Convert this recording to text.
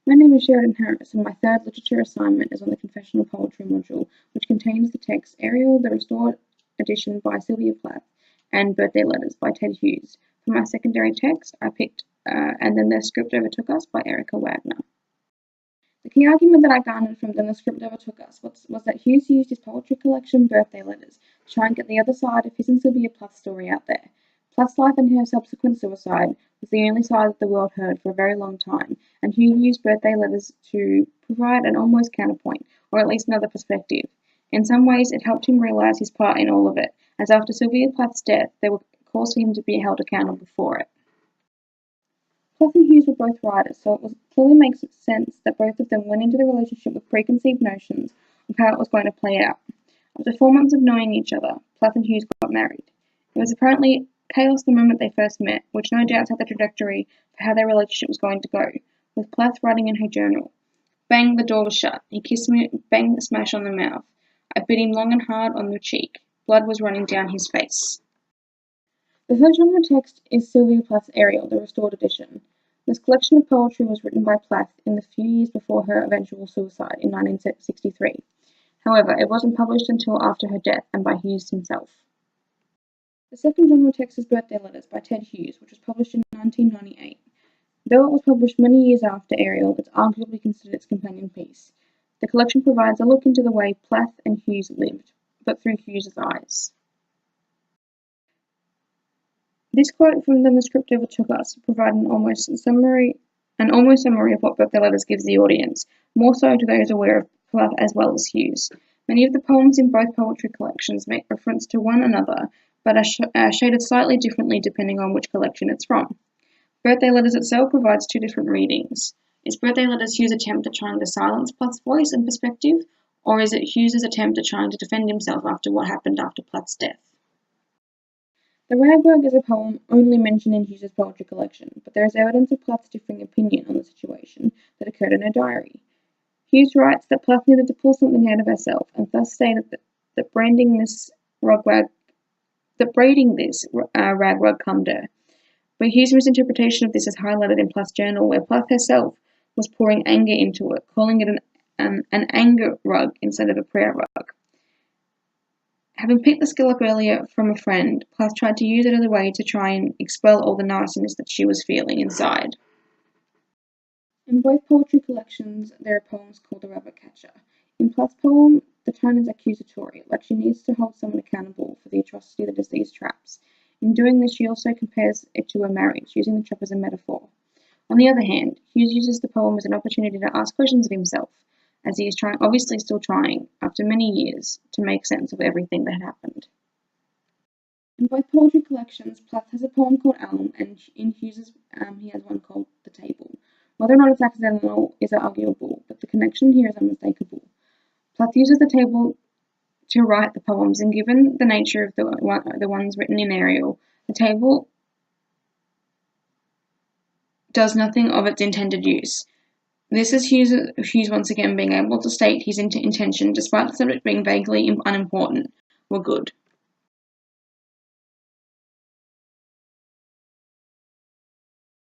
My name is Sheridan Harris, and my third literature assignment is on the Confessional Poetry module, which contains the text Ariel, the Restored Edition by Sylvia Plath, and Birthday Letters by Ted Hughes. For my secondary text, I picked And Then the Script Overtook Us by Erica Wagner. The key argument that I garnered from Then the Script Overtook Us was that Hughes used his poetry collection, Birthday Letters, to try and get the other side of his and Sylvia Plath's story out there. Plath's life and her subsequent suicide was the only side that the world heard for a very long time, and Hughes used Birthday Letters to provide an almost counterpoint, or at least another perspective. In some ways, it helped him realise his part in all of it, as after Sylvia Plath's death, there were calls for him to be held accountable for it. Plath and Hughes were both writers, so it clearly makes sense that both of them went into the relationship with preconceived notions of how it was going to play out. After 4 months of knowing each other, Plath and Hughes got married. It was apparently chaos the moment they first met, which no doubt set the trajectory for how their relationship was going to go, with Plath writing in her journal, "Bang, the door was shut. He kissed me, bang, smash on the mouth. I bit him long and hard on the cheek. Blood was running down his face." The third genre text is Sylvia Plath's Ariel, the Restored Edition. This collection of poetry was written by Plath in the few years before her eventual suicide in 1963. However, it wasn't published until after her death and by Hughes himself. The second genre text is Birthday Letters by Ted Hughes, which was published in 1998. Though it was published many years after Ariel, it's arguably considered its companion piece. The collection provides a look into the way Plath and Hughes lived, but through Hughes' eyes. This quote from Then the Script Overtook Us provides an almost summary of what Birthday Letters gives the audience, more so to those aware of Plath as well as Hughes. Many of the poems in both poetry collections make reference to one another, but are shaded slightly differently depending on which collection it's from. Birthday Letters itself provides two different readings. Is Birthday Letters Hughes' attempt at trying to silence Plath's voice and perspective, or is it Hughes' attempt at trying to defend himself after what happened after Plath's death? The Ragwork is a poem only mentioned in Hughes' poetry collection, but there is evidence of Plath's differing opinion on the situation that occurred in her diary. Hughes writes that Plath needed to pull something out of herself, and thus stated that braiding this ragwork calmed her. But Hughes' misinterpretation of this is highlighted in Plath's journal, where Plath herself was pouring anger into it, calling it an anger rug instead of a prayer rug. Having picked the skill up earlier from a friend, Plath tried to use it as a way to try and expel all the nastiness that she was feeling inside. In both poetry collections, there are poems called The Rabbit Catcher. In Plath's poem, the tone is accusatory, like she needs to hold someone accountable for the atrocity that is these traps. In doing this, she also compares it to a marriage, using the trap as a metaphor. On the other hand, Hughes uses the poem as an opportunity to ask questions of himself, as he is obviously still trying, after many years, to make sense of everything that happened. In both poetry collections, Plath has a poem called Elm, and in Hughes' he has one called The Table. Whether or not it's accidental is arguable, but the connection here is unmistakable. Plath uses the table to write the poems, and given the nature of the ones written in Ariel, the table does nothing of its intended use. This is Hughes once again being able to state his intention, despite the subject being vaguely unimportant, were good.